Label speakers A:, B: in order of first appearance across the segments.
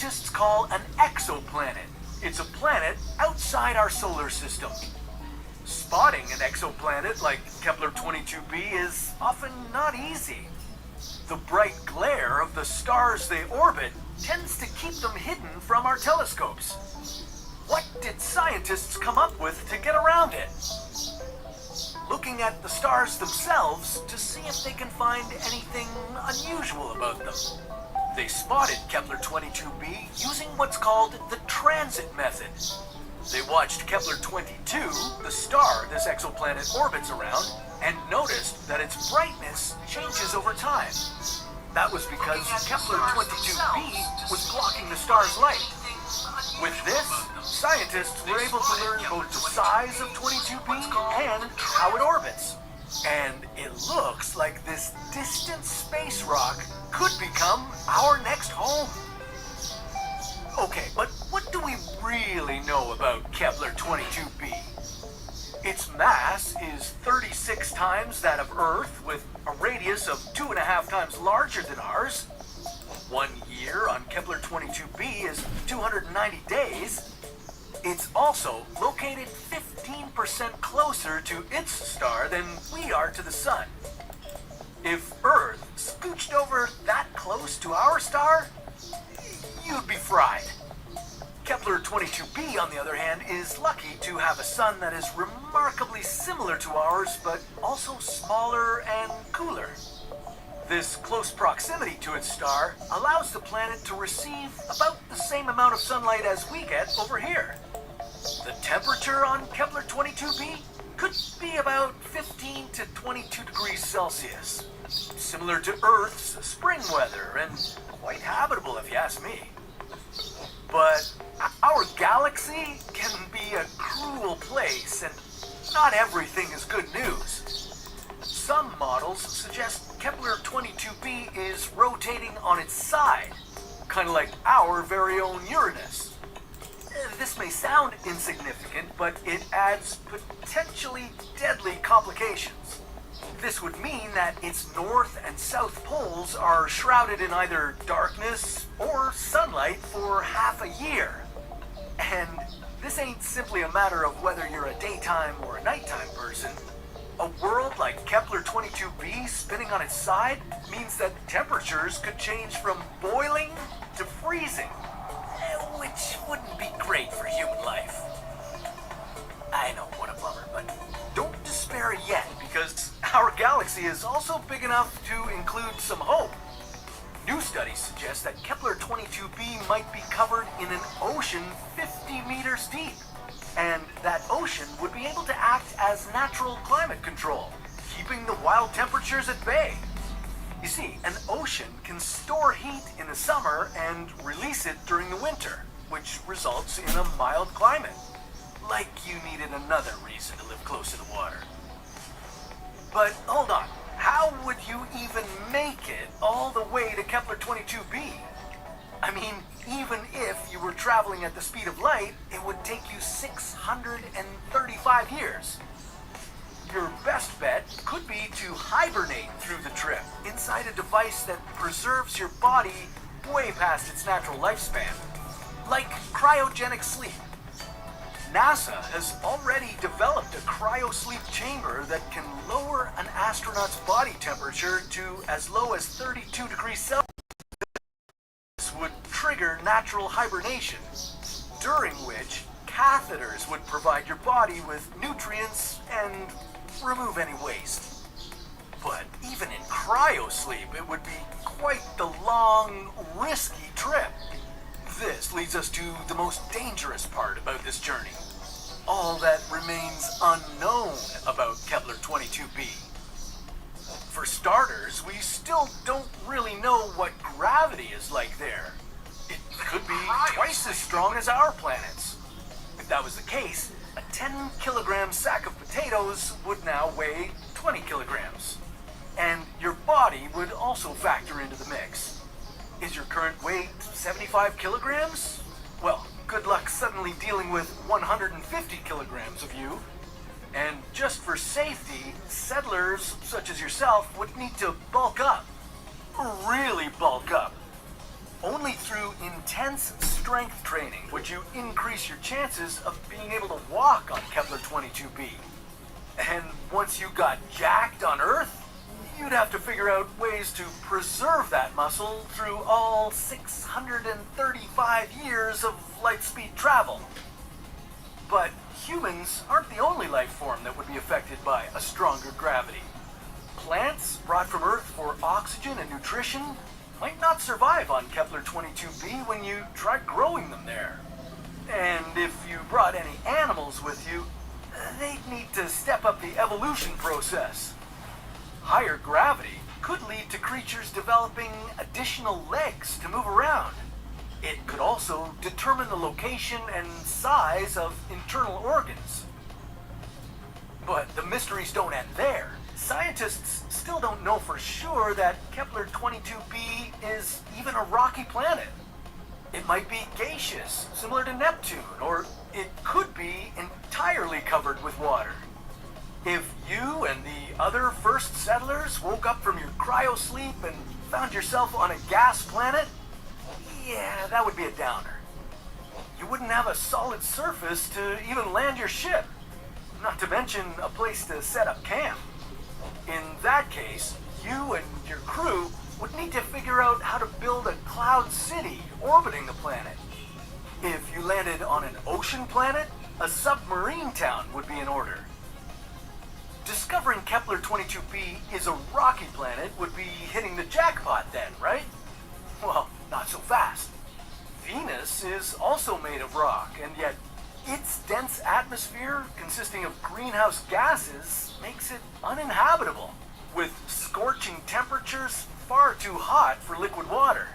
A: scientists call an exoplanet. It's a planet outside our solar system. Spotting an exoplanet like Kepler-22b is often not easy. The bright glare of the stars they orbit tends to keep them hidden from our telescopes. What did scientists come up with to get around it? Looking at the stars themselves to see if they can find anything unusual about them. They spotted Kepler-22b using what's called the transit method. They watched Kepler-22, the star this exoplanet orbits around, and noticed that its brightness changes over time. That was because Kepler-22b was blocking the star's light. With this, scientists were able to learn both the size of 22b and how it orbits. And it looks like this distant space rock could become our next home. Okay, but what do we really know about Kepler-22b? Its mass is 36 times that of Earth, with a radius of 2.5 times larger than ours. 1 year on Kepler-22b is 290 days. It's also located 15% closer to its star than we are to the Sun. If Earth scooched over that close to our star, you'd be fried. Kepler-22b, on the other hand, is lucky to have a sun that is remarkably similar to ours, but also smaller and cooler. This close proximity to its star allows the planet to receive about the same amount of sunlight as we get over here. The temperature on Kepler-22b could be about 15 to 22 degrees Celsius, similar to Earth's spring weather, and quite habitable if you ask me. But our galaxy can be a cruel place, and not everything is good news. Some models suggest Kepler-22b is rotating on its side, kind of like our very own Uranus. This may sound insignificant, but it adds potentially deadly complications. This would mean that its north and south poles are shrouded in either darkness or sunlight for half a year. And this ain't simply a matter of whether you're a daytime or a nighttime person. A world like Kepler-22b spinning on its side means that temperatures could change from boiling to freezing, which wouldn't be great for human life. I know, what a bummer, but don't despair yet, because our galaxy is also big enough to include some hope. New studies suggest that Kepler-22b might be covered in an ocean 50 meters deep, and that ocean would be able to act as natural climate control, keeping the wild temperatures at bay. You see, an ocean can store heat in the summer and release it during the winter, which results in a mild climate. Like you needed another reason to live close to the water. But hold on, how would you even make it all the way to Kepler-22b? I mean, even if you were traveling at the speed of light, it would take you 635 years. Your best bet could be to hibernate through the trip inside a device that preserves your body way past its natural lifespan, like cryogenic sleep. NASA has already developed a cryosleep chamber that can lower an astronaut's body temperature to as low as 32 degrees Celsius. This would trigger natural hibernation, during which catheters would provide your body with nutrients and remove any waste. But even in cryosleep, it would be quite the long, risky trip. This leads us to the most dangerous part about this journey. All that remains unknown about Kepler-22b. For starters, we still don't really know what gravity is like there. It could be twice as strong as our planet's. If that was the case, a 10-kilogram sack of potatoes would now weigh 20 kilograms. And your body would also factor into the mix. Is your current weight 75 kilograms? Well, good luck suddenly dealing with 150 kilograms of you. And just for safety, settlers such as yourself would need to bulk up. Really bulk up. Only through intense intense strength training would you increase your chances of being able to walk on Kepler-22b. And once you got jacked on Earth, you'd have to figure out ways to preserve that muscle through all 635 years of light-speed travel. But humans aren't the only life form that would be affected by a stronger gravity. Plants brought from Earth for oxygen and nutrition might not survive on Kepler-22b when you try growing them there. And if you brought any animals with you, they'd need to step up the evolution process. Higher gravity could lead to creatures developing additional legs to move around. It could also determine the location and size of internal organs. But the mysteries don't end there. Scientists still don't know for sure that Kepler-22b is even a rocky planet. It might be gaseous, similar to Neptune, or it could be entirely covered with water. If you and the other first settlers woke up from your cryo-sleep and found yourself on a gas planet, yeah, that would be a downer. You wouldn't have a solid surface to even land your ship, not to mention a place to set up camp. In that case, you and your crew would need to figure out how to build a cloud city orbiting the planet. If you landed on an ocean planet, a submarine town would be in order. Discovering Kepler-22b is a rocky planet would be hitting the jackpot then, right? Well, not so fast. Venus is also made of rock, and yet its dense atmosphere, consisting of greenhouse gases, makes it uninhabitable, with scorching temperatures far too hot for liquid water.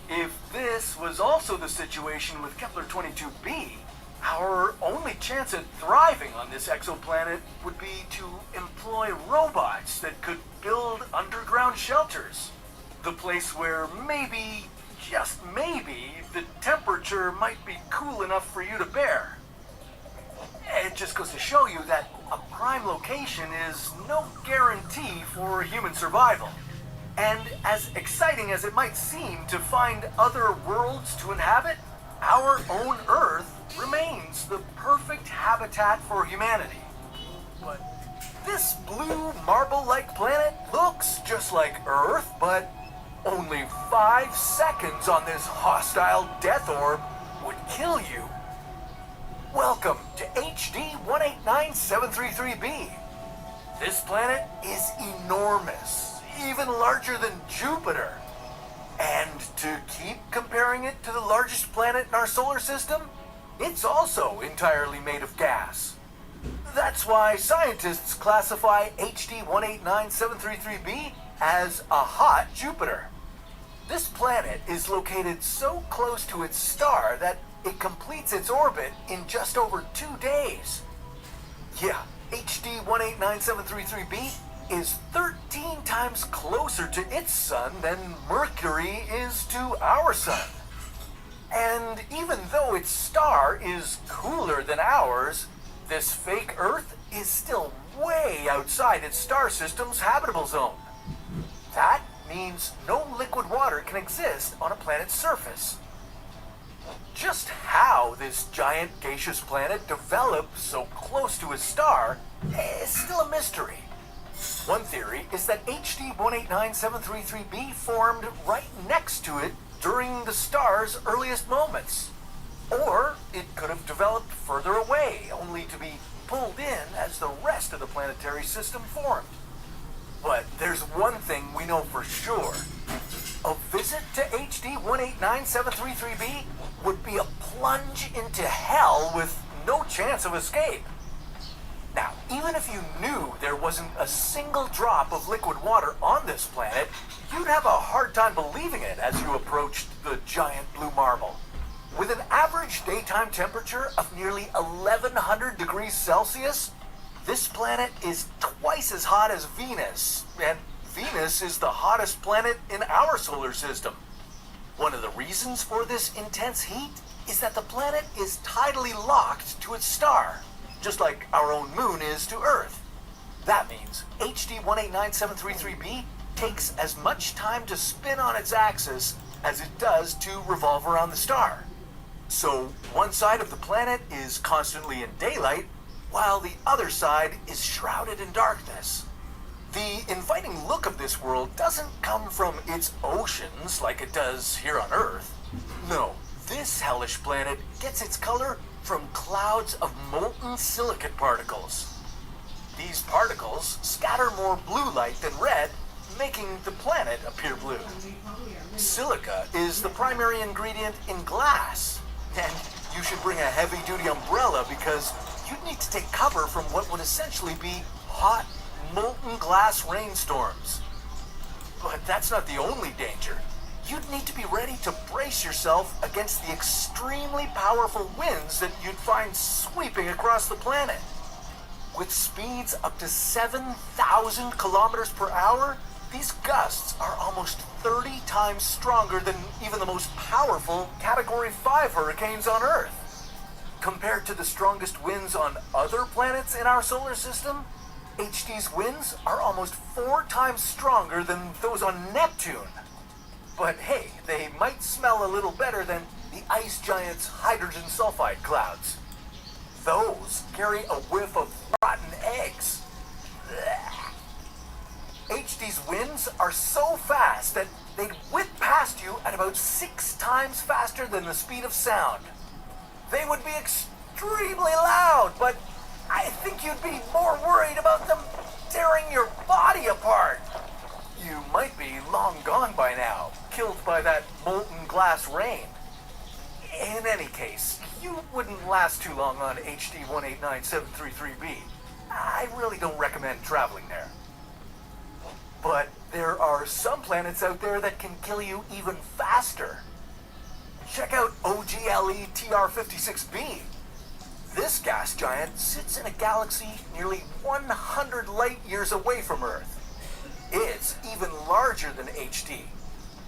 A: If this was also the situation with Kepler-22b, our only chance at thriving on this exoplanet would be to employ robots that could build underground shelters. The place where maybe, just maybe, the temperature might be cool enough for you to bear. It just goes to show you that a prime location is no guarantee for human survival. And as exciting as it might seem to find other worlds to inhabit, our own Earth remains the perfect habitat for humanity. But this blue marble-like planet looks just like Earth, but only 5 seconds on this hostile death orb would kill you. Welcome to HD 189733b. This planet is enormous, even larger than Jupiter. And to keep comparing it to the largest planet in our solar system, it's also entirely made of gas. That's why scientists classify HD 189733b as a hot Jupiter. This planet is located so close to its star that it completes its orbit in just over 2 days. Yeah, HD 189733b is 13 times closer to its sun than Mercury is to our sun. And even though its star is cooler than ours, this fake Earth is still way outside its star system's habitable zone. That means no liquid water can exist on a planet's surface. Just how this giant gaseous planet developed so close to its star is still a mystery. One theory is that HD 189733b formed right next to it during the star's earliest moments. Or it could have developed further away, only to be pulled in as the rest of the planetary system formed. But there's one thing we know for sure. A visit to HD 189733b would be a plunge into hell with no chance of escape. Now, even if you knew there wasn't a single drop of liquid water on this planet, you'd have a hard time believing it as you approached the giant blue marble. With an average daytime temperature of nearly 1100 degrees Celsius, this planet is twice as hot as Venus, and Venus is the hottest planet in our solar system. One of the reasons for this intense heat is that the planet is tidally locked to its star, just like our own moon is to Earth. That means HD 189733b takes as much time to spin on its axis as it does to revolve around the star. So one side of the planet is constantly in daylight, while the other side is shrouded in darkness. The inviting look of this world doesn't come from its oceans like it does here on Earth. No, this hellish planet gets its color from clouds of molten silicate particles. These particles scatter more blue light than red, making the planet appear blue. Silica is the primary ingredient in glass, and you should bring a heavy-duty umbrella because you'd need to take cover from what would essentially be hot, molten glass rainstorms. But that's not the only danger. You'd need to be ready to brace yourself against the extremely powerful winds that you'd find sweeping across the planet. With speeds up to 7,000 kilometers per hour, these gusts are almost 30 times stronger than even the most powerful Category 5 hurricanes on Earth. Compared to the strongest winds on other planets in our solar system, HD's winds are almost 4 times stronger than those on Neptune. But hey, they might smell a little better than the ice giant's hydrogen sulfide clouds. Those carry a whiff of rotten eggs. Blech. HD's winds are so fast that they'd whip past you at about 6 times faster than the speed of sound. They would be extremely loud, but I think you'd be more worried about them tearing your body apart. You might be long gone by now, killed by that molten glass rain. In any case, you wouldn't last too long on HD 189733b. I really don't recommend traveling there. But there are some planets out there that can kill you even faster. Check out OGLE TR56b. This gas giant sits in a galaxy nearly 100 light years away from Earth. It's even larger than HD.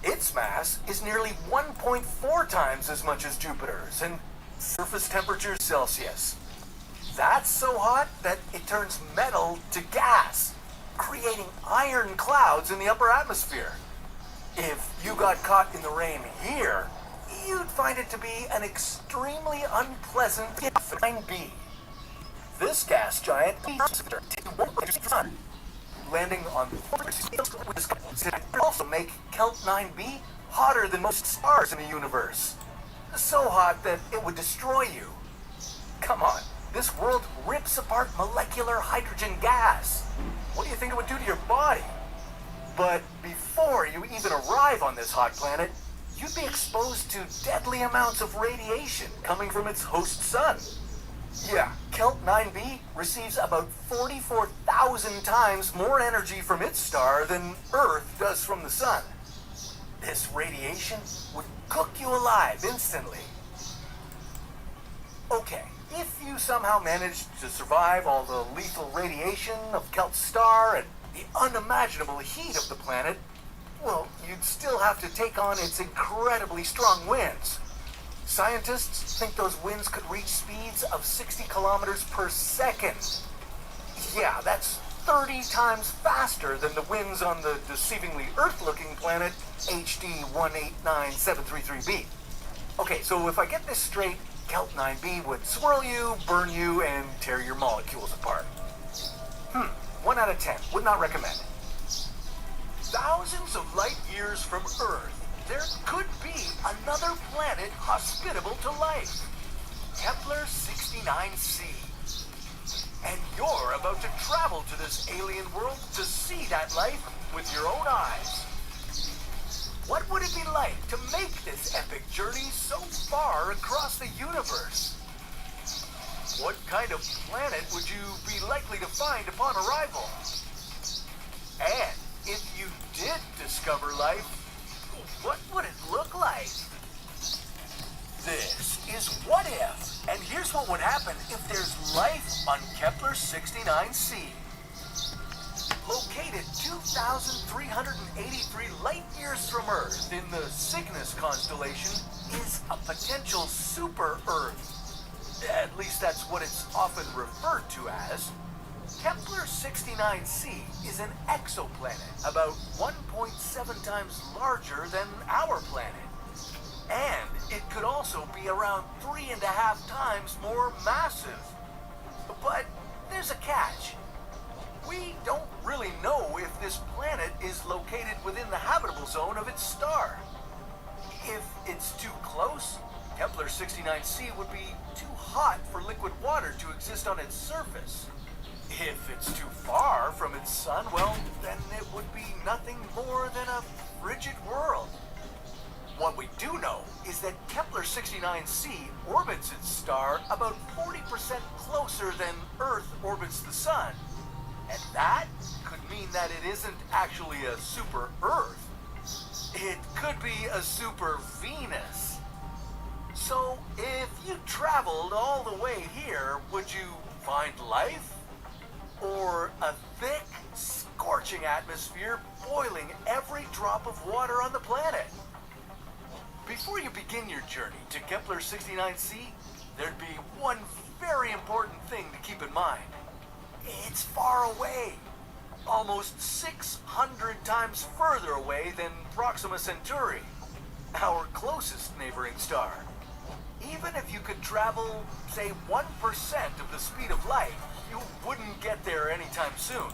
A: Its mass is nearly 1.4 times as much as Jupiter's, and surface temperature Celsius. That's so hot that it turns metal to gas, creating iron clouds in the upper atmosphere. If you got caught in the rain here, you'd find it to be an extremely unpleasant 9B. This gas giant landing on the also make Kelt 9b hotter than most stars in the universe. So hot that it would destroy you. Come on, this world rips apart molecular hydrogen gas. What do you think it would do to your body? But before you even arrive on this hot planet, you'd be exposed to deadly amounts of radiation coming from its host sun. Yeah, Kelt 9b receives about 44,000 times more energy from its star than Earth does from the sun. This radiation would cook you alive instantly. Okay, if you somehow managed to survive all the lethal radiation of Kelt's star and the unimaginable heat of the planet, well, you'd still have to take on its incredibly strong winds. Scientists think those winds could reach speeds of 60 kilometers per second. Yeah, that's 30 times faster than the winds on the deceivingly Earth-looking planet HD 189733b. Okay, so if I get this straight, Kelt 9b would swirl you, burn you, and tear your molecules apart. 1 out of 10. Would not recommend. Thousands of light years from Earth, there could be another planet hospitable to life. Kepler 69c. And you're about to travel to this alien world to see that life with your own eyes. What would it be like to make this epic journey so far across the universe? What kind of planet would you be likely to find upon arrival? And if you did discover life, what would it look like? This is What If, and here's what would happen if there's life on Kepler 69c. Located 2,383 light years from Earth in the Cygnus constellation is a potential super-Earth. At least that's what it's often referred to as. Kepler 69c is an exoplanet, about 1.7 times larger than our planet. And it could also be around 3.5 times more massive. But there's a catch. We don't really know if this planet is located within the habitable zone of its star. If it's too close, Kepler-69c would be too hot for liquid water to exist on its surface. If it's too far from its sun, well, then it would be nothing more than a frigid world. What we do know is that Kepler-69c orbits its star about 40% closer than Earth orbits the sun. And that could mean that it isn't actually a super Earth. It could be a super Venus. So, if you traveled all the way here, would you find life? Or a thick, scorching atmosphere boiling every drop of water on the planet? Before you begin your journey to Kepler-69c, there'd be one very important thing to keep in mind. It's far away. Almost 600 times further away than Proxima Centauri, our closest neighboring star. Even if you could travel, say, 1% of the speed of light, you wouldn't get there anytime soon.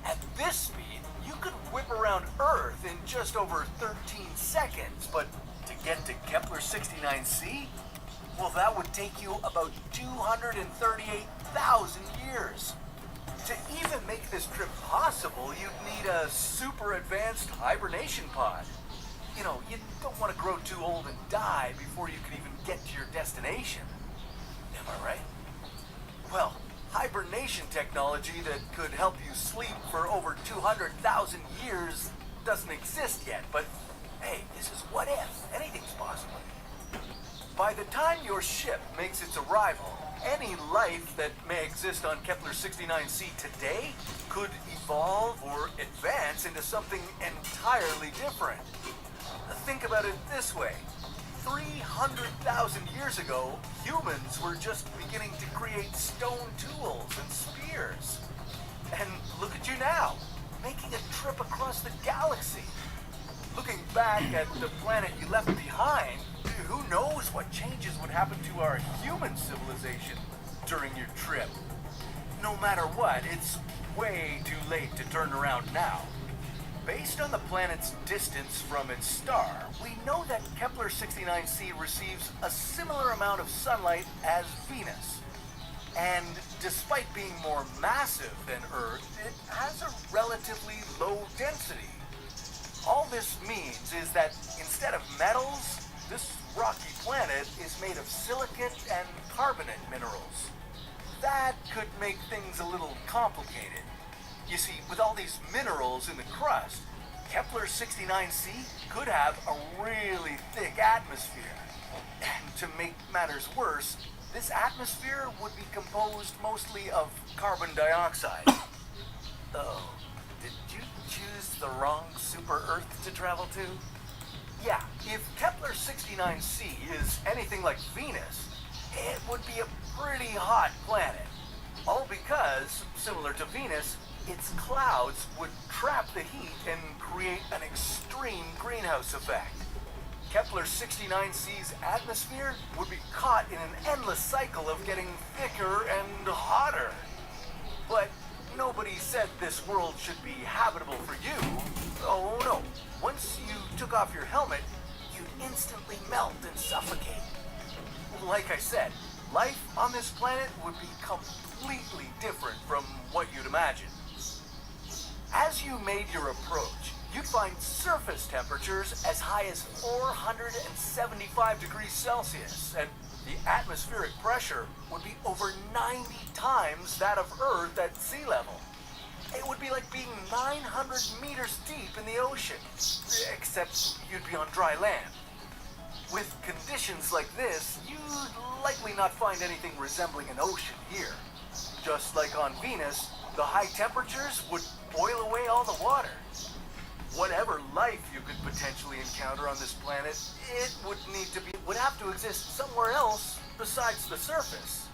A: At this speed, you could whip around Earth in just over 13 seconds, but to get to Kepler-69c, well, that would take you about 238,000 years. To even make this trip possible, you'd need a super advanced hibernation pod. You know, you don't want to grow too old and die before you can even get to your destination. Am I right? Well, hibernation technology that could help you sleep for over 200,000 years doesn't exist yet, but hey, this is what if. Anything's possible. By the time your ship makes its arrival, any life that may exist on Kepler-69c today could evolve or advance into something entirely different. Think about it this way. 300,000 years ago, humans were just beginning to create stone tools and spears. And look at you now, making a trip across the galaxy. Looking back at the planet you left behind, who knows what changes would happen to our human civilization during your trip. No matter what, it's way too late to turn around now. Based on the planet's distance from its star, we know that Kepler-69c receives a similar amount of sunlight as Venus. And despite being more massive than Earth, it has a relatively low density. All this means is that instead of metals, this rocky planet is made of silicate and carbonate minerals. That could make things a little complicated. You see, with all these minerals in the crust, Kepler-69c could have a really thick atmosphere. And to make matters worse, this atmosphere would be composed mostly of carbon dioxide. Oh, did you choose the wrong super Earth to travel to? Yeah, if Kepler-69c is anything like Venus, it would be a pretty hot planet. All because, similar to Venus, its clouds would trap the heat and create an extreme greenhouse effect. Kepler-69c's atmosphere would be caught in an endless cycle of getting thicker and hotter. But nobody said this world should be habitable for you. Oh no, once you took off your helmet, you'd instantly melt and suffocate. Like I said, life on this planet would be completely different from what you'd imagine. As you made your approach, you'd find surface temperatures as high as 475 degrees Celsius, and the atmospheric pressure would be over 90 times that of Earth at sea level. It would be like being 900 meters deep in the ocean, except you'd be on dry land. With conditions like this, you'd likely not find anything resembling an ocean here. Just like on Venus, the high temperatures would boil away all the water. Whatever life you could potentially encounter on this planet, it would have to exist somewhere else besides the surface.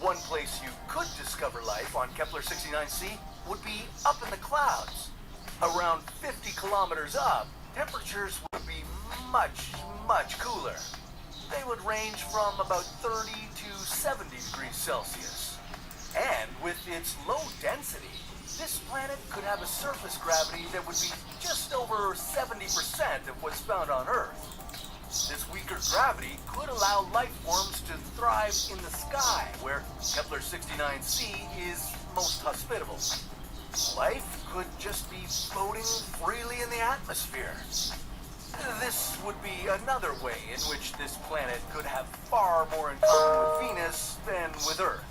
A: One place you could discover life on Kepler-69c would be up in the clouds. Around 50 kilometers up, temperatures would be much cooler. They would range from about 30 to 70 degrees Celsius. And with its low density, this planet could have a surface gravity that would be just over 70% of what's found on Earth. This weaker gravity could allow life forms to thrive in the sky, where Kepler-69c is most hospitable. Life could just be floating freely in the atmosphere. This would be another way in which this planet could have far more in common with Venus than with Earth.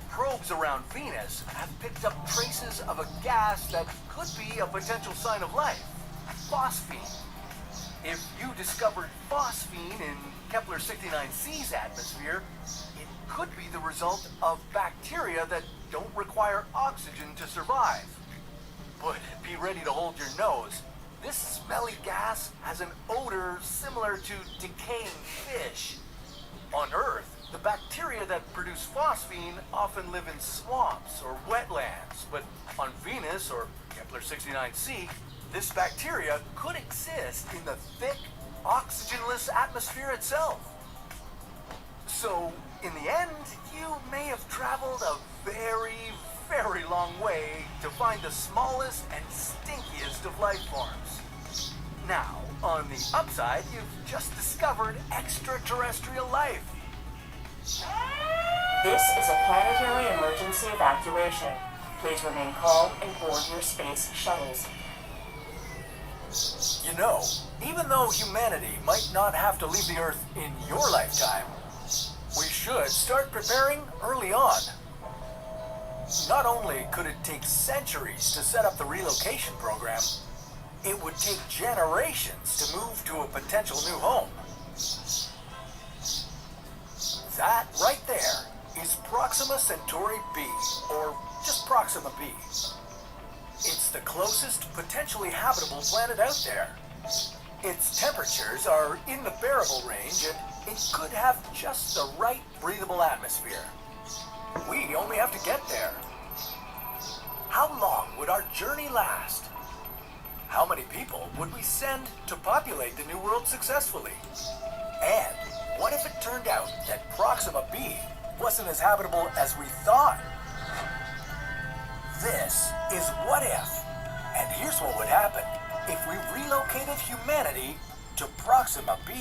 A: Probes around Venus have picked up traces of a gas that could be a potential sign of life, phosphine. If you discovered phosphine in Kepler-69c's atmosphere, it could be the result of bacteria that don't require oxygen to survive. But be ready to hold your nose. This smelly gas has an odor similar to decaying fish. On Earth, the bacteria that produce phosphine often live in swamps or wetlands, but on Venus or Kepler-69c, this bacteria could exist in the thick, oxygenless atmosphere itself. So, in the end, you may have traveled a very long way to find the smallest and stinkiest of life forms. Now, on the upside, you've just discovered extraterrestrial life.
B: This is a planetary emergency evacuation. Please remain calm and board your space shuttles.
A: You know, even though humanity might not have to leave the Earth in your lifetime, we should start preparing early on. Not only could it take centuries to set up the relocation program, it would take generations to move to a potential new home. That right there is Proxima Centauri B, or just Proxima B. It's the closest potentially habitable planet out there. Its temperatures are in the bearable range, and it could have just the right breathable atmosphere. We only have to get there. How long would our journey last? How many people would we send to populate the new world successfully? And what if it turned out that Proxima B wasn't as habitable as we thought? This is What If, and here's what would happen if we relocated humanity to Proxima B.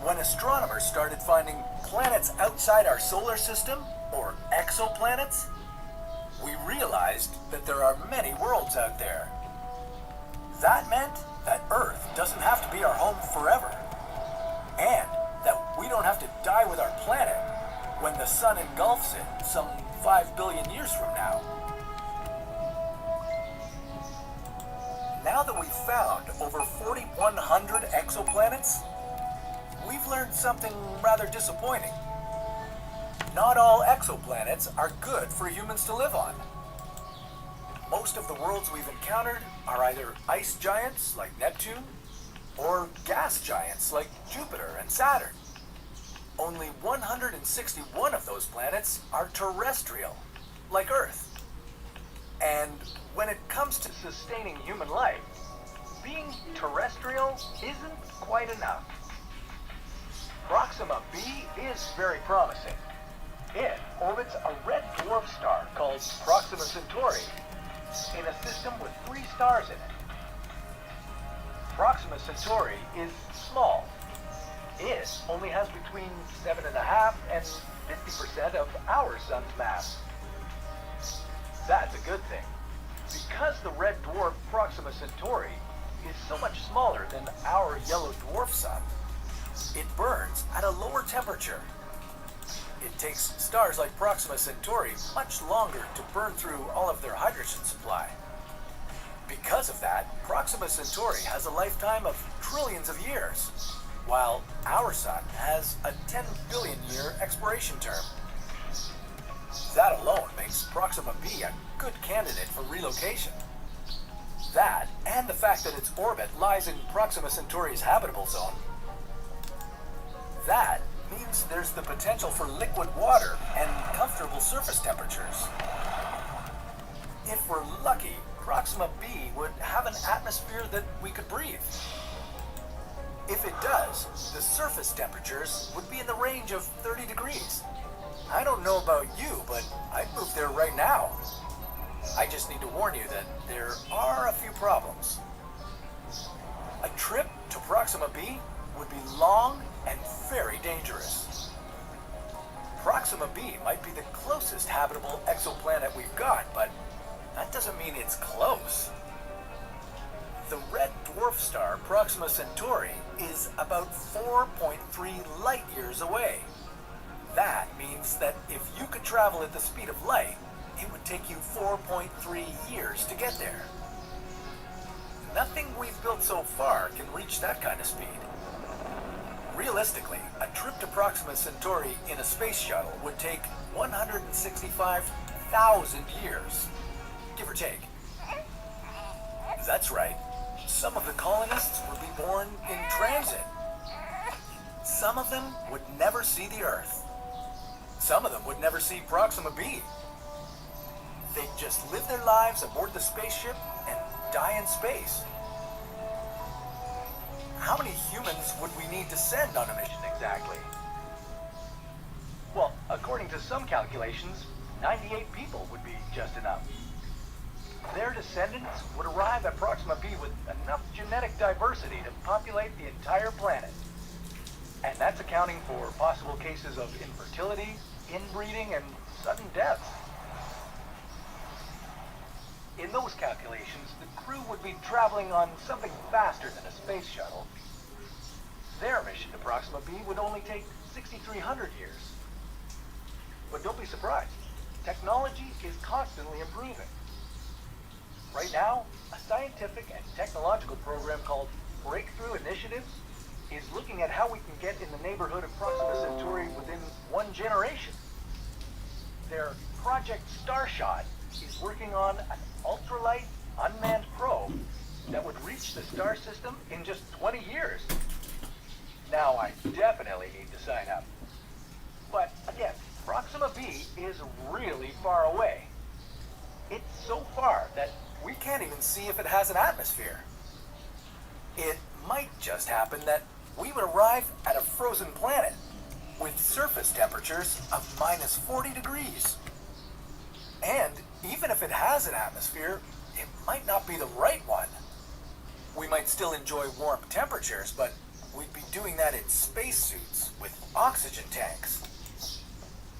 A: When astronomers started finding planets outside our solar system, or exoplanets, we realized that there are many worlds out there. That meant that Earth doesn't have to be our home forever, and that we don't have to die with our planet when the sun engulfs it some 5 billion years from now. Now that we've found over 4,100 exoplanets, we've learned something rather disappointing. Not all exoplanets are good for humans to live on. Most of the worlds we've encountered are either ice giants like Neptune or gas giants like Jupiter and Saturn. Only 161 of those planets are terrestrial, like Earth. And when it comes to sustaining human life, being terrestrial isn't quite enough. Proxima B is very promising. It orbits a red dwarf star called Proxima Centauri in a system with 3 stars in it. Proxima Centauri is small. It only has between 7.5% and 50% of our sun's mass. That's a good thing. Because the red dwarf Proxima Centauri is so much smaller than our yellow dwarf sun, it burns at a lower temperature. It takes stars like Proxima Centauri much longer to burn through all of their hydrogen supply. Because of that, Proxima Centauri has a lifetime of trillions of years, while our sun has a 10 billion year expiration term. That alone makes Proxima B a good candidate for relocation. That, and the fact that its orbit lies in Proxima Centauri's habitable zone, that means there's the potential for liquid water and comfortable surface temperatures. If we're lucky, Proxima B would have an atmosphere that we could breathe. If it does, the surface temperatures would be in the range of 30 degrees. I don't know about you, but I'd move there right now. I just need to warn you that there are a few problems. A trip to Proxima B would be long and very dangerous. Proxima B might be the closest habitable exoplanet we've got, but that doesn't mean it's close. The red dwarf star Proxima Centauri is about 4.3 light years away. That means that if you could travel at the speed of light, it would take you 4.3 years to get there. Nothing we've built so far can reach that kind of speed. Realistically, a trip to Proxima Centauri in a space shuttle would take 165,000 years, give or take. That's right. Some of the colonists would be born in transit. Some of them would never see the Earth. Some of them would never see Proxima B. They'd just live their lives aboard the spaceship and die in space. How many humans would we need to send on a mission exactly? Well, according to some calculations, 98 people would be just enough. Their descendants would arrive at Proxima B with enough genetic diversity to populate the entire planet. And that's accounting for possible cases of infertility, inbreeding, and sudden deaths. In those calculations, the crew would be traveling on something faster than a space shuttle. Their mission to Proxima B would only take 6,300 years. But don't be surprised. Technology is constantly improving. Right now, a scientific and technological program called Breakthrough Initiatives is looking at how we can get in the neighborhood of Proxima Centauri within 1 generation. Their Project Starshot is working on an ultralight unmanned probe that would reach the star system in just 20 years. Now I definitely need to sign up. But again, Proxima B is really far away. It's so far that we can't even see if it has an atmosphere. It might just happen that we would arrive at a frozen planet with surface temperatures of minus 40 degrees. And even if it has an atmosphere, it might not be the right one. We might still enjoy warm temperatures, but we'd be doing that in spacesuits with oxygen tanks.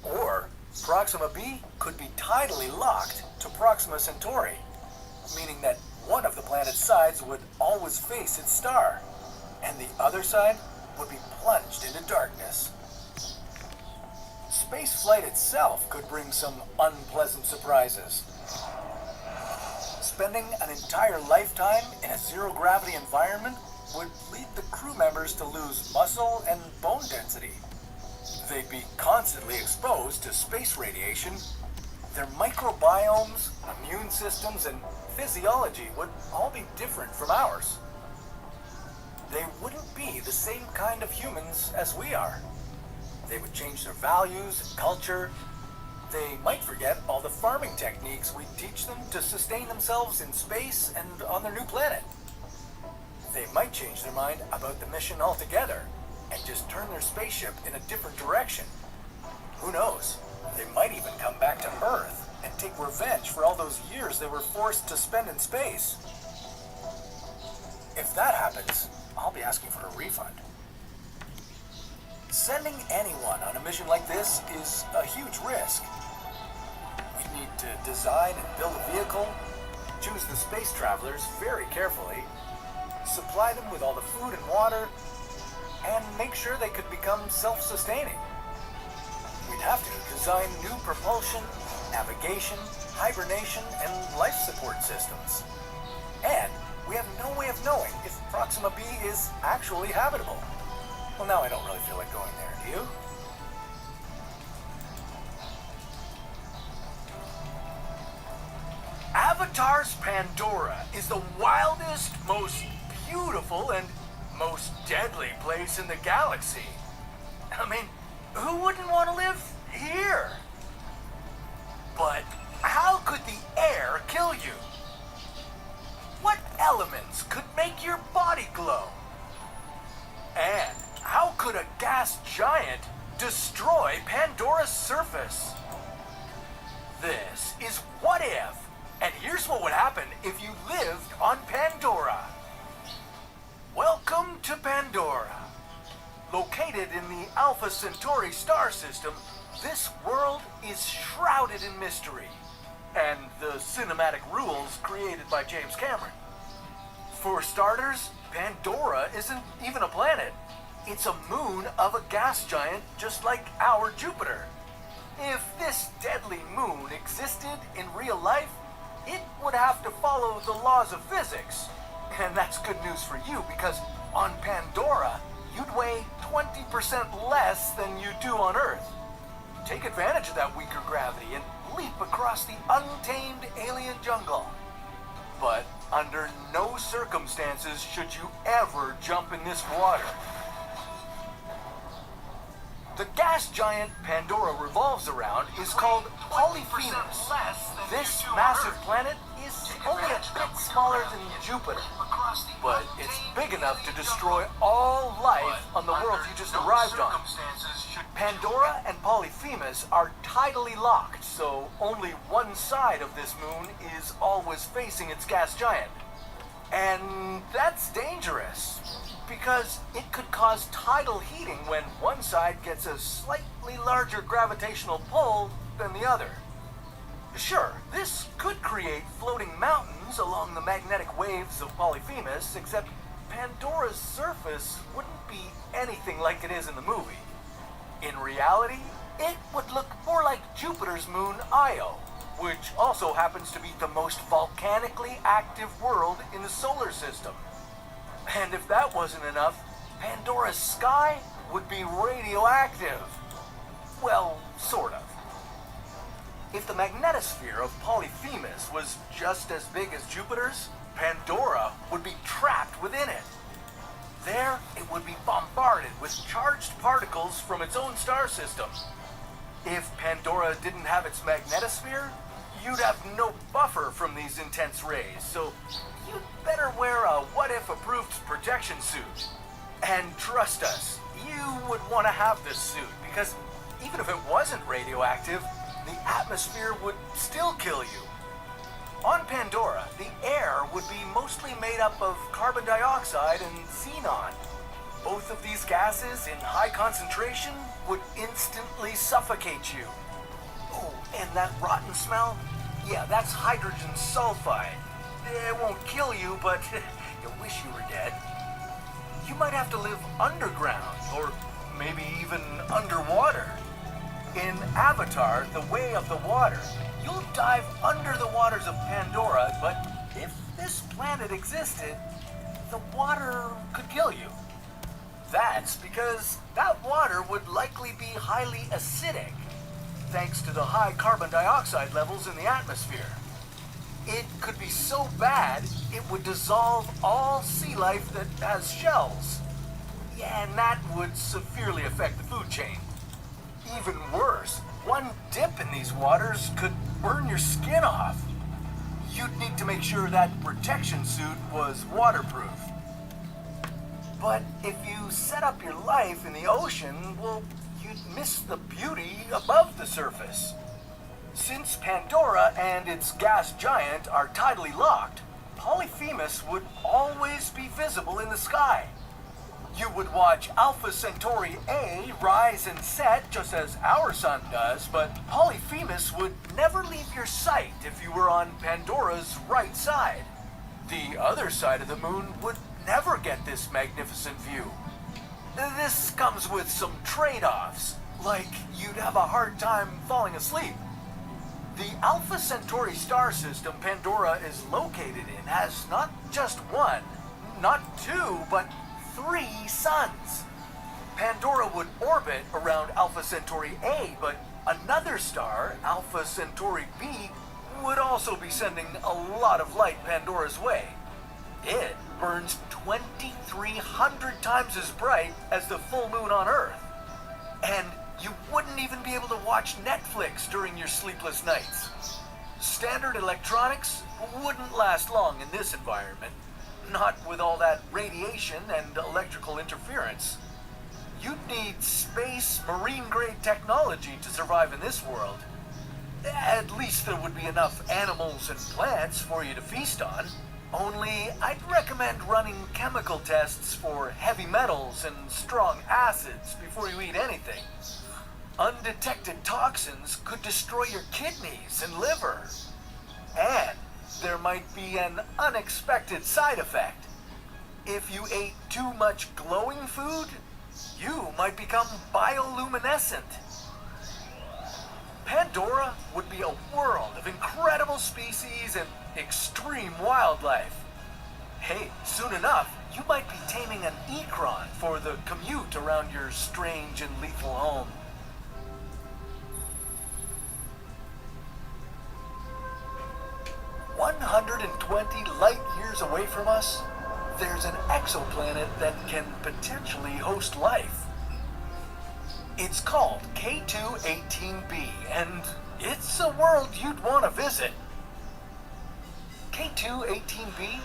A: Or Proxima B could be tidally locked to Proxima Centauri, meaning that one of the planet's sides would always face its star, and the other side would be plunged into darkness. Space flight itself could bring some unpleasant surprises. Spending an entire lifetime in a zero-gravity environment would lead the crew members to lose muscle and bone density. They'd be constantly exposed to space radiation. Their microbiomes, immune systems, and physiology would all be different from ours. They wouldn't be the same kind of humans as we are. They would change their values and culture. They might forget all the farming techniques we teach them to sustain themselves in space and on their new planet. They might change their mind about the mission altogether and just turn their spaceship in a different direction. Who knows? They might even come back to Earth and take revenge for all those years they were forced to spend in space. If that happens, I'll be asking for a refund. Sending anyone on a mission like this is a huge risk. We need to design and build a vehicle, choose the space travelers very carefully, supply them with all the food and water, and make sure they could become self-sustaining. We'd have to design new propulsion, navigation, hibernation, and life support systems. And we have no way of knowing if Proxima B is actually habitable. Well, now I don't really feel like going there, do you? Avatar's Pandora is the wildest, most beautiful, and most deadly place in the galaxy. I mean, who wouldn't want to live here? But how could the air kill you? elements could make your body glow? And how could a gas giant destroy Pandora's surface? This is What If, and here's what would happen if you lived on Pandora. Welcome to Pandora. Located in the Alpha Centauri star system, this world is shrouded in mystery and the cinematic rules created by James Cameron. For starters, Pandora isn't even a planet. It's a moon of a gas giant just like our Jupiter. If this deadly moon existed in real life, it would have to follow the laws of physics. And that's good news for you because on Pandora, you'd weigh 20% less than you do on Earth. Take advantage of that weaker gravity and leap across the untamed alien jungle. But under no circumstances should you ever jump in this water. The gas giant Pandora revolves around is called Polyphemus. This massive planet is only a bit smaller than Jupiter, but it's big enough to destroy all life on the world you just arrived on. Pandora and Polyphemus are tidally locked, so only one side of this moon is always facing its gas giant. And that's dangerous, because it could cause tidal heating when one side gets a slightly larger gravitational pull than the other. Sure, this could create floating mountains along the magnetic waves of Polyphemus, except Pandora's surface wouldn't be anything like it is in the movie. In reality, it would look more like Jupiter's moon Io, which also happens to be the most volcanically active world in the solar system. And if that wasn't enough, Pandora's sky would be radioactive. Well, sort of. If the magnetosphere of Polyphemus was just as big as Jupiter's, Pandora would be trapped within it. There, it would be bombarded with charged particles from its own star system. If Pandora didn't have its magnetosphere, you'd have no buffer from these intense rays, so you'd better wear a what-if-approved protection suit. And trust us, you would want to have this suit, because even if it wasn't radioactive, the atmosphere would still kill you. On Pandora, the air would be mostly made up of carbon dioxide and xenon. Both of these gases in high concentration would instantly suffocate you. Oh, and that rotten smell? Yeah, that's hydrogen sulfide. It won't kill you, but you wish you were dead. You might have to live underground, or maybe even underwater. In Avatar, The Way of the Water, you'll dive under the waters of Pandora, but if this planet existed, the water could kill you. That's because that water would likely be highly acidic, thanks to the high carbon dioxide levels in the atmosphere. It could be so bad, it would dissolve all sea life that has shells. Yeah, and that would severely affect the food chain. Even worse, one dip in these waters could burn your skin off. You'd need to make sure that protection suit was waterproof. But if you set up your life in the ocean, well, you'd miss the beauty above the surface. Since Pandora and its gas giant are tidally locked, Polyphemus would always be visible in the sky. You would watch Alpha Centauri A rise and set just as our sun does, but Polyphemus would never leave your sight if you were on Pandora's right side. The other side of the moon would never get this magnificent view. This comes with some trade-offs, like you'd have a hard time falling asleep. The Alpha Centauri star system Pandora is located in has not just one, not two, but 3 suns. Pandora would orbit around Alpha Centauri A, but another star, Alpha Centauri B, would also be sending a lot of light Pandora's way. It burns 2,300 times as bright as the full moon on Earth. And you wouldn't even be able to watch Netflix during your sleepless nights. Standard electronics wouldn't last long in this environment, not with all that radiation and electrical interference. You'd need space marine-grade technology to survive in this world. At least there would be enough animals and plants for you to feast on. Only I'd recommend running chemical tests for heavy metals and strong acids before you eat anything. Undetected toxins could destroy your kidneys and liver. And there might be an unexpected side effect. If you ate too much glowing food, you might become bioluminescent. Pandora would be a world of incredible species and extreme wildlife. Hey, soon enough, you might be taming an Ekron for the commute around your strange and lethal home. "120 light years away from us, there's an exoplanet that can potentially host life. It's called K2-18b, and it's a world you'd want to visit. K2-18b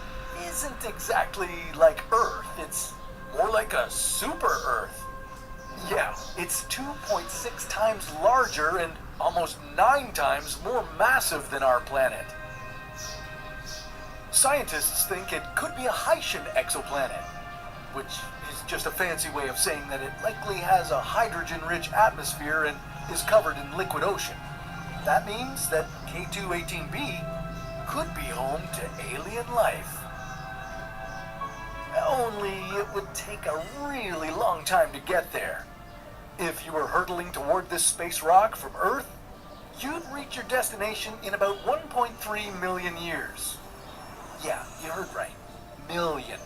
A: isn't exactly like Earth, it's more like a super Earth. Yeah, it's 2.6 times larger and almost 9 times more massive than our planet. Scientists think it could be a Haitian exoplanet, which is just a fancy way of saying that it likely has a hydrogen-rich atmosphere and is covered in liquid ocean. That means that K2-18b could be home to alien life. Only it would take a really long time to get there. If you were hurtling toward this space rock from Earth, you'd reach your destination in about 1.3 million years. Yeah, you heard right. Million.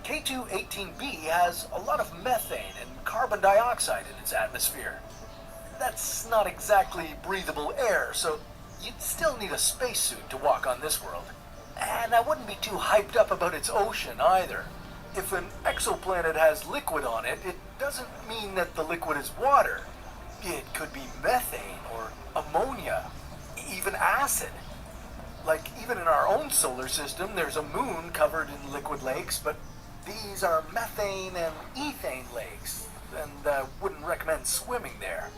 A: K2-18b has a lot of methane and carbon dioxide in its atmosphere. That's not exactly breathable air, so you'd still need a spacesuit to walk on this world. And I wouldn't be too hyped up about its ocean either. If an exoplanet has liquid on it, it doesn't mean that the liquid is water. It could be methane or ammonia, even acid. Like, even in our own solar system, there's a moon covered in liquid lakes, but these are methane and ethane lakes, and wouldn't recommend swimming there.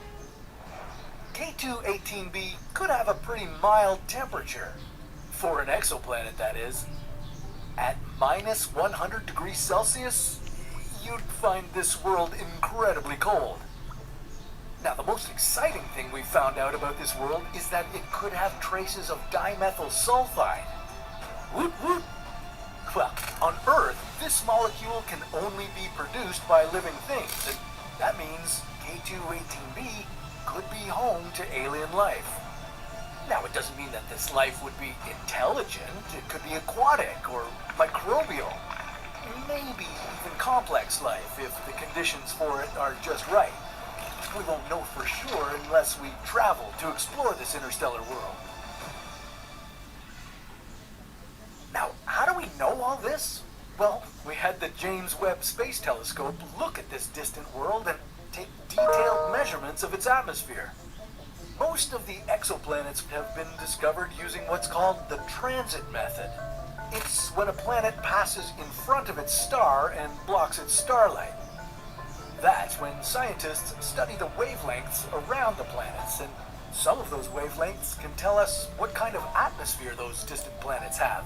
A: K2-18b could have a pretty mild temperature, for an exoplanet that is. At minus 100 degrees Celsius, you'd find this world incredibly cold. Now, the most exciting thing we've found out about this world is that it could have traces of dimethyl sulfide. Woot woot! Well, on Earth, this molecule can only be produced by living things, and that means K2-18b could be home to alien life. Now, it doesn't mean that this life would be intelligent. It could be aquatic or microbial. Maybe even complex life if the conditions for it are just right. We won't know for sure unless we travel to explore this interstellar world. Now, how do we know all this? Well, we had the James Webb Space Telescope look at this distant world and take detailed measurements of its atmosphere. Most of the exoplanets have been discovered using what's called the transit method. It's when a planet passes in front of its star and blocks its starlight. That's when scientists study the wavelengths around the planets, and some of those wavelengths can tell us what kind of atmosphere those distant planets have.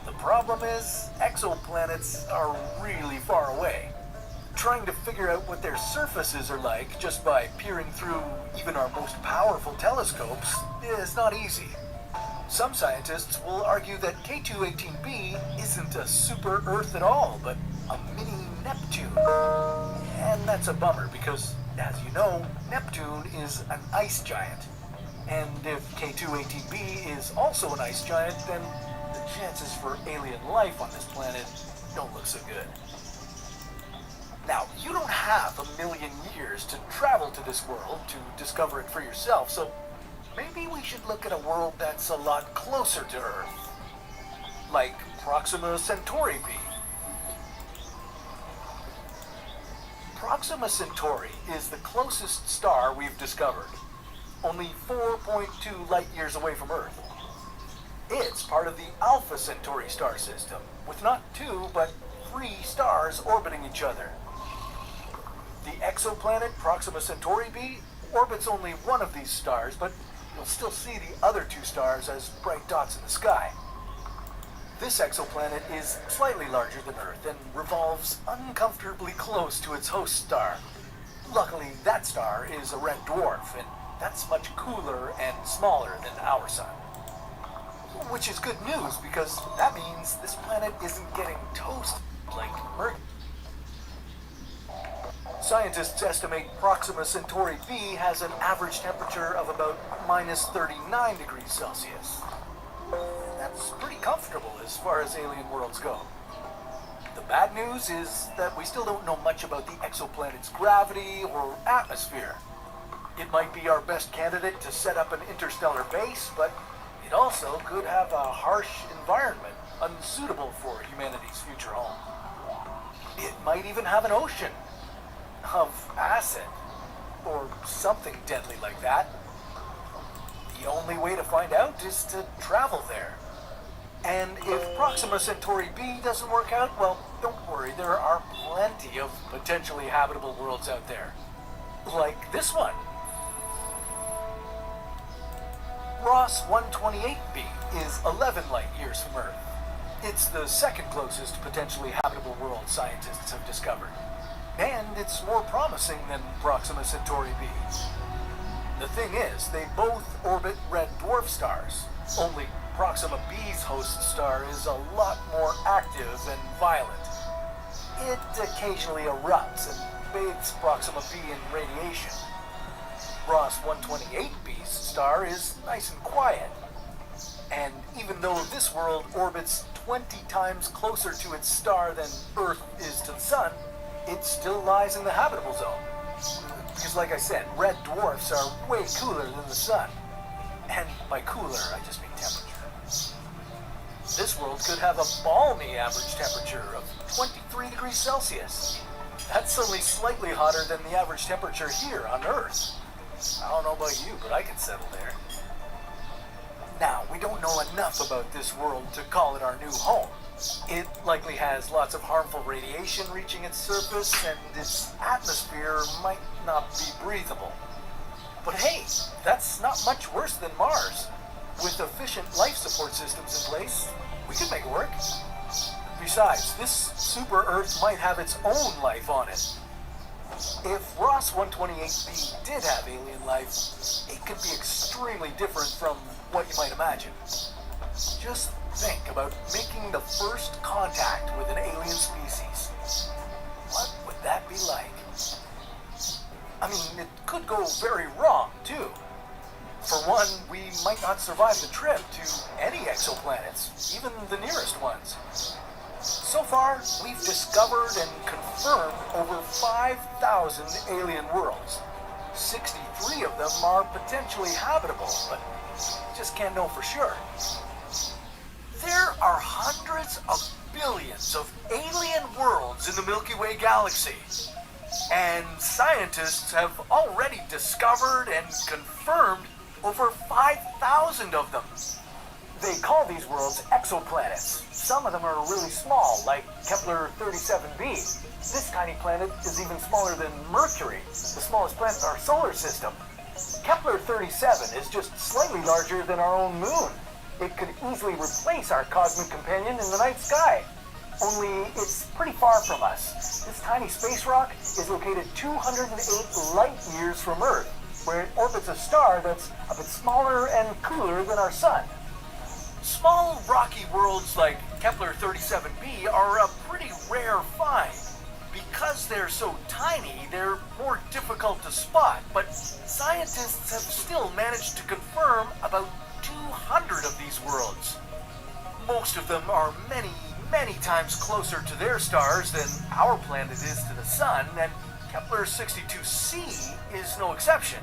A: The problem is, exoplanets are really far away. Trying to figure out what their surfaces are like just by peering through even our most powerful telescopes is not easy. Some scientists will argue that K2-18b isn't a super Earth at all, but a mini Neptune. And that's a bummer because, as you know, Neptune is an ice giant. And if K2-18b is also an ice giant, then the chances for alien life on this planet don't look so good. Now, you don't have a million years to travel to this world to discover it for yourself, so maybe we should look at a world that's a lot closer to Earth. Like Proxima Centauri b. Proxima Centauri is the closest star we've discovered, only 4.2 light years away from Earth. It's part of the Alpha Centauri star system, with not 2, but 3 stars orbiting each other. The exoplanet Proxima Centauri b orbits only one of these stars, but you'll still see the other 2 stars as bright dots in the sky. This exoplanet is slightly larger than Earth and revolves uncomfortably close to its host star. Luckily, that star is a red dwarf, and that's much cooler and smaller than our sun. Which is good news, because that means this planet isn't getting toasted like Mercury. Scientists estimate Proxima Centauri b has an average temperature of about minus 39 degrees Celsius. That's pretty comfortable as far as alien worlds go. The bad news is that we still don't know much about the exoplanet's gravity or atmosphere. It might be our best candidate to set up an interstellar base, but it also could have a harsh environment unsuitable for humanity's future home. It might even have an ocean of acid or something deadly like that. The only way to find out is to travel there. And if Proxima Centauri b doesn't work out, well, don't worry, there are plenty of potentially habitable worlds out there. Like this one. Ross 128b is 11 light years from Earth. It's the second closest potentially habitable world scientists have discovered. And it's more promising than Proxima Centauri b. The thing is, they both orbit red dwarf stars, only Proxima b's host star is a lot more active and violent. It occasionally erupts and bathes Proxima b in radiation. Ross 128b's star is nice and quiet. And even though this world orbits 20 times closer to its star than Earth is to the Sun, it still lies in the habitable zone. Because like I said, red dwarfs are way cooler than the Sun. And by cooler, I just mean temperature. This world could have a balmy average temperature of 23 degrees Celsius. That's only slightly hotter than the average temperature here on Earth. I don't know about you, but I could settle there. Now, we don't know enough about this world to call it our new home. It likely has lots of harmful radiation reaching its surface, and its atmosphere might not be breathable. But hey, that's not much worse than Mars. With efficient life support systems in place, we could make it work. Besides, this super Earth might have its own life on it. If Ross 128b did have alien life, it could be extremely different from what you might imagine. Just think about making the first contact with an alien species. What would that be like? I mean, it could go very wrong, too. For one, we might not survive the trip to any exoplanets, even the nearest ones. So far, we've discovered and confirmed over 5,000 alien worlds. 63 of them are potentially habitable, but just can't know for sure. There are hundreds of billions of alien worlds in the Milky Way galaxy. And scientists have already discovered and confirmed over 5,000 of them. They call these worlds exoplanets. Some of them are really small, like Kepler 37b. This tiny planet is even smaller than Mercury, the smallest planet in our solar system. Kepler 37 is just slightly larger than our own moon. It could easily replace our cosmic companion in the night sky. Only it's pretty far from us. This tiny space rock is located 208 light years from Earth, where it orbits a star that's a bit smaller and cooler than our sun. Small rocky worlds like Kepler 37b are a pretty rare find. Because they're so tiny, they're more difficult to spot, but scientists have still managed to confirm about 200 of these worlds. Most of them are many, many times closer to their stars than our planet is to the Sun, and Kepler 62c is no exception.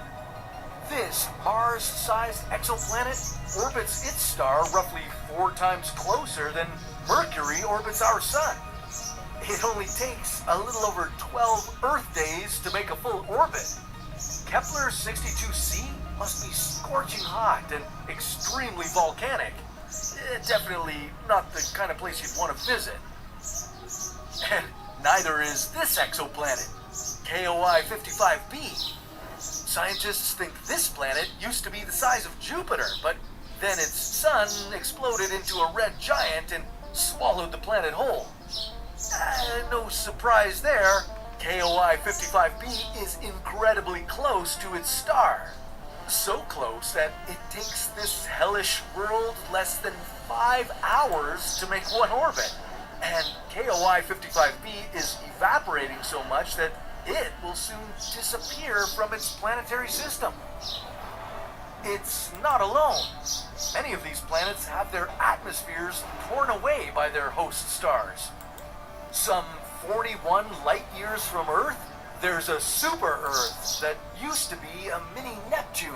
A: This Mars-sized exoplanet orbits its star roughly 4 times closer than Mercury orbits our Sun. It only takes a little over 12 Earth days to make a full orbit. Kepler 62c must be scorching hot and extremely volcanic. Definitely not the kind of place you'd want to visit. And neither is this exoplanet, KOI 55b. Scientists think this planet used to be the size of Jupiter, but then its sun exploded into a red giant and swallowed the planet whole. No surprise there, KOI 55b is incredibly close to its star. So close that it takes this hellish world less than 5 hours to make one orbit. And KOI 55b is evaporating so much that it will soon disappear from its planetary system. It's not alone. Many of these planets have their atmospheres torn away by their host stars. Some 41 light years from Earth, there's a super-Earth that used to be a mini Neptune.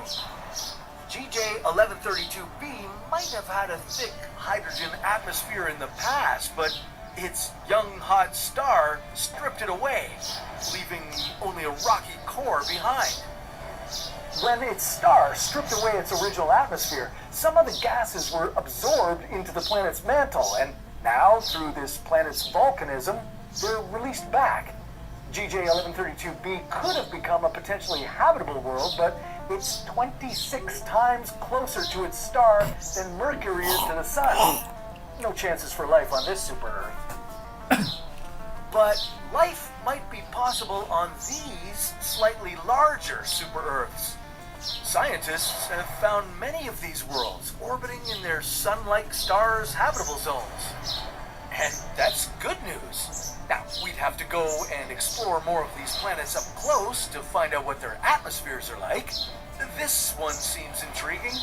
A: GJ 1132b might have had a thick hydrogen atmosphere in the past, but its young hot star stripped it away, leaving only a rocky core behind. When its star stripped away its original atmosphere, some of the gases were absorbed into the planet's mantle, and now, through this planet's volcanism, they're released back. GJ 1132b could have become a potentially habitable world, but it's 26 times closer to its star than Mercury is to the sun. No chances for life on this super-Earth. But life might be possible on these slightly larger super-Earths. Scientists have found many of these worlds orbiting in their sun-like stars' habitable zones. And that's good news. Now, we'd have to go and explore more of these planets up close to find out what their atmospheres are like. This one seems intriguing.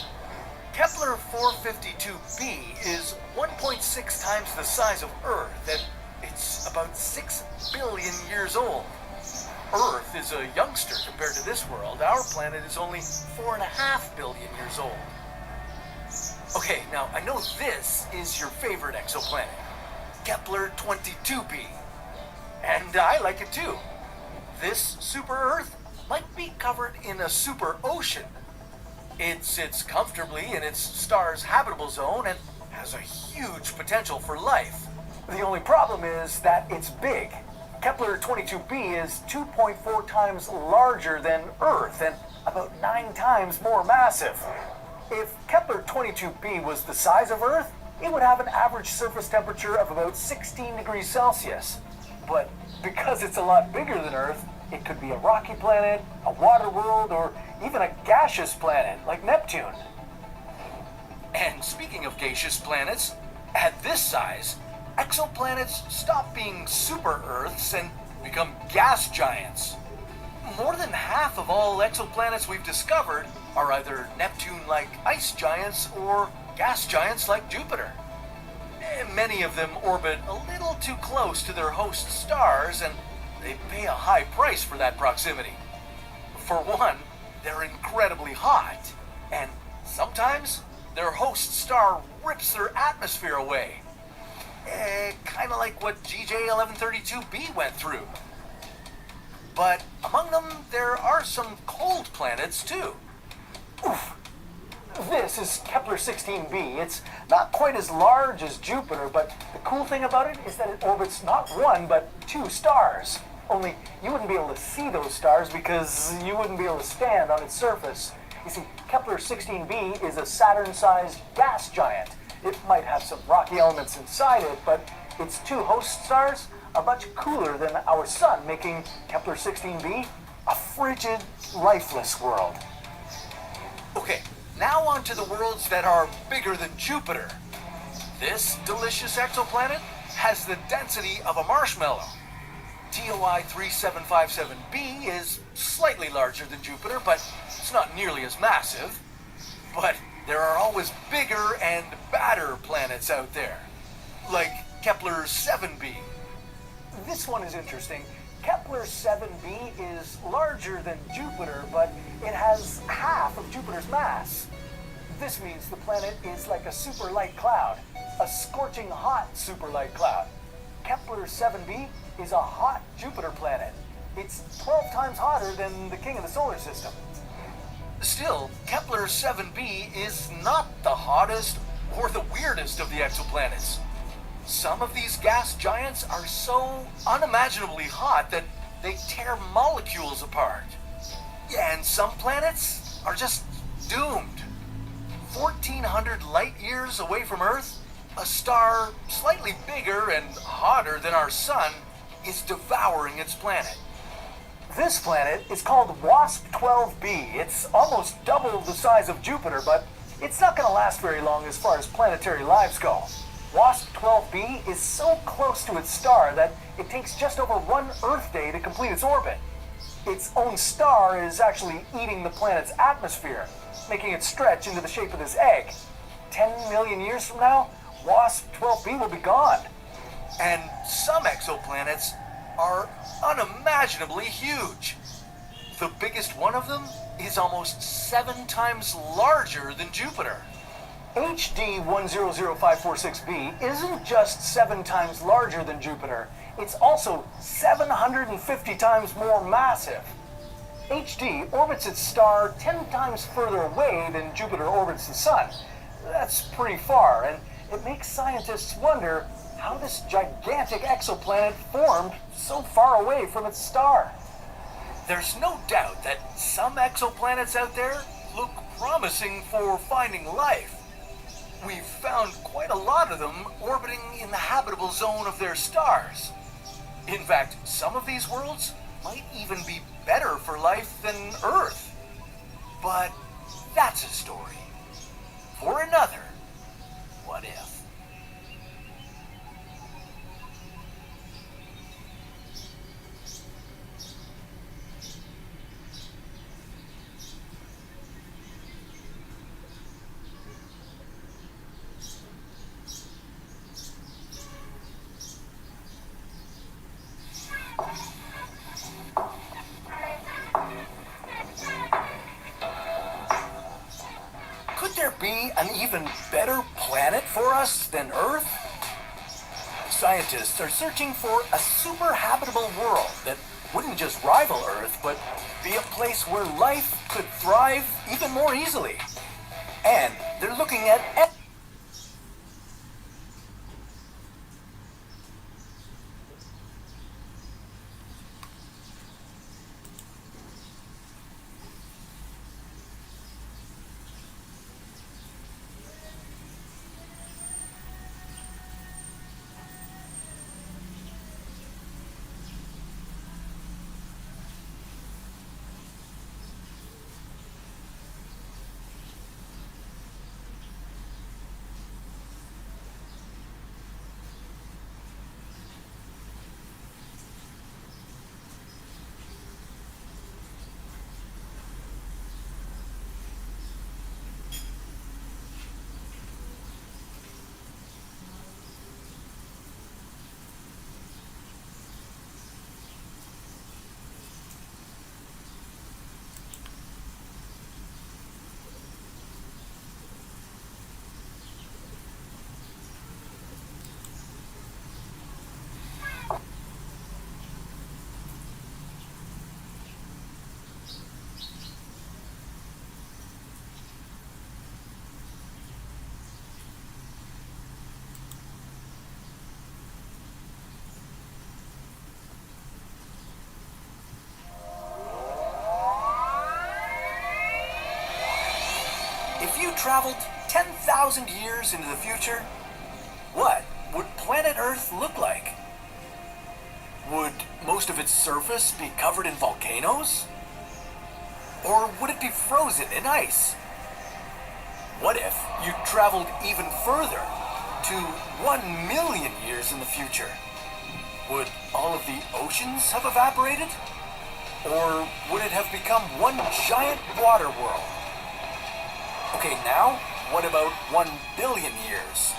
A: Kepler 452b is 1.6 times the size of Earth, and it's about 6 billion years old. Earth is a youngster compared to this world. Our planet is only 4.5 billion years old. Okay, now I know this is your favorite exoplanet, Kepler 22b. And I like it too. This super-Earth might be covered in a super-ocean. It sits comfortably in its star's habitable zone and has a huge potential for life. The only problem is that it's big. Kepler 22b is 2.4 times larger than Earth and about 9 times more massive. If Kepler 22b was the size of Earth, it would have an average surface temperature of about 16 degrees Celsius. But because it's a lot bigger than Earth, it could be a rocky planet, a water world, or even a gaseous planet like Neptune. And speaking of gaseous planets, at this size, exoplanets stop being super-Earths and become gas giants. More than half of all exoplanets we've discovered are either Neptune-like ice giants or gas giants like Jupiter. Many of them orbit a little too close to their host stars, and they pay a high price for that proximity. For one, they're incredibly hot, and sometimes their host star rips their atmosphere away. Kind of like what GJ 1132b went through. But among them, there are some cold planets too. Oof. This is Kepler 16b. It's not quite as large as Jupiter, but the cool thing about it is that it orbits not one, but 2 stars. Only you wouldn't be able to see those stars because you wouldn't be able to stand on its surface. You see, Kepler 16b is a Saturn-sized gas giant. It might have some rocky elements inside it, but its 2 host stars are much cooler than our sun, making Kepler 16b a frigid, lifeless world. Okay, now on to the worlds that are bigger than Jupiter. This delicious exoplanet has the density of a marshmallow. TOI 3757b is slightly larger than Jupiter, but it's not nearly as massive. But there are always bigger and badder planets out there, like Kepler 7b. This one is interesting. Kepler 7b is larger than Jupiter, but it has half of Jupiter's mass. This means the planet is like a super light cloud, a scorching hot super light cloud. Kepler 7b is a hot Jupiter planet. It's 12 times hotter than the king of the solar system. Still, Kepler 7b is not the hottest or the weirdest of the exoplanets. Some of these gas giants are so unimaginably hot that they tear molecules apart. Yeah, and some planets are just doomed. 1,400 light years away from Earth, a star slightly bigger and hotter than our sun is devouring its planet. This planet is called WASP-12b. It's almost double the size of Jupiter, but it's not going to last very long as far as planetary lives go. WASP-12b is so close to its star that it takes just over 1 Earth day to complete its orbit. Its own star is actually eating the planet's atmosphere, making it stretch into the shape of this egg. 10 million years from now, WASP-12b will be gone. And some exoplanets are unimaginably huge. The biggest one of them is almost 7 times larger than Jupiter. HD 100546b isn't just 7 times larger than Jupiter, it's also 750 times more massive. HD orbits its star 10 times further away than Jupiter orbits the Sun. That's pretty far, and it makes scientists wonder how this gigantic exoplanet formed so far away from its star. There's no doubt that some exoplanets out there look promising for finding life. We've found quite a lot of them orbiting in the habitable zone of their stars. In fact, some of these worlds might even be better for life than Earth. But that's a story for another What If. Could there be an even better planet for us than Earth? Scientists are searching for a super habitable world that wouldn't just rival Earth, but be a place where life could thrive even more easily. And they're looking at if you traveled 10,000 years into the future, what would planet Earth look like? Would most of its surface be covered in volcanoes? Or would it be frozen in ice? What if you traveled even further, to 1 million years in the future? Would all of the oceans have evaporated? Or would it have become one giant water world? Okay, now, what about 1 billion years?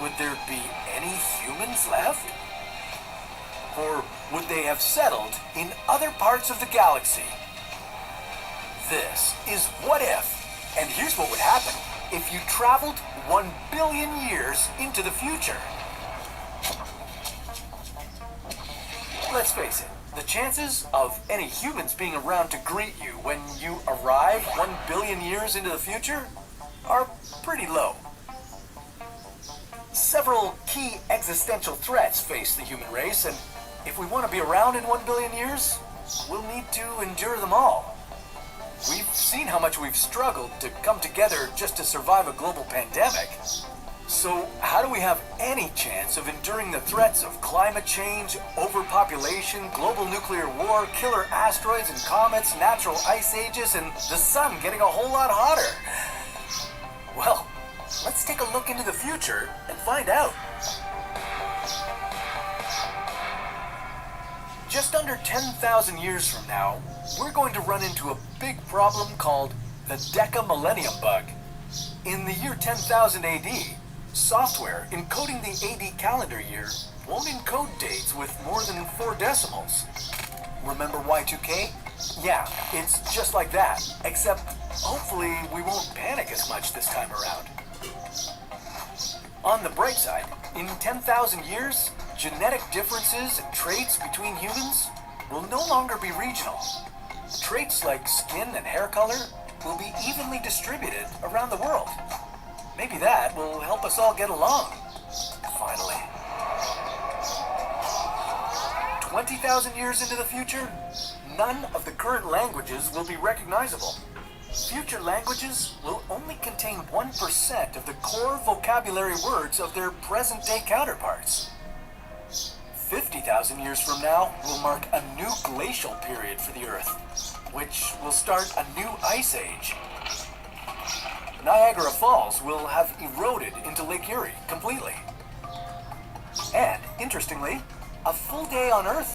A: Would there be any humans left? Or would they have settled in other parts of the galaxy? This is What If, and here's what would happen if you traveled 1 billion years into the future. Let's face it, the chances of any humans being around to greet you when you arrive 1 billion years into the future are pretty low. Several key existential threats face the human race, and if we want to be around in 1 billion years, we'll need to endure them all. We've seen how much we've struggled to come together just to survive a global pandemic. So how do we have any chance of enduring the threats of climate change, overpopulation, global nuclear war, killer asteroids and comets, natural ice ages, and the sun getting a whole lot hotter? Well, let's take a look into the future and find out. Just under 10,000 years from now, we're going to run into a big problem called the Deca-millennium bug. In the year 10,000 AD, software encoding the AD calendar year won't encode dates with more than 4 decimals. Remember Y2K? Yeah, it's just like that, except hopefully we won't panic as much this time around. On the bright side, in 10,000 years, genetic differences and traits between humans will no longer be regional. Traits like skin and hair color will be evenly distributed around the world. Maybe that will help us all get along. Finally. 20,000 years into the future, none of the current languages will be recognizable. Future languages will only contain 1% of the core vocabulary words of their present-day counterparts. 50,000 years from now will mark a new glacial period for the Earth, which will start a new ice age. Niagara Falls will have eroded into Lake Erie completely. And, interestingly, a full day on Earth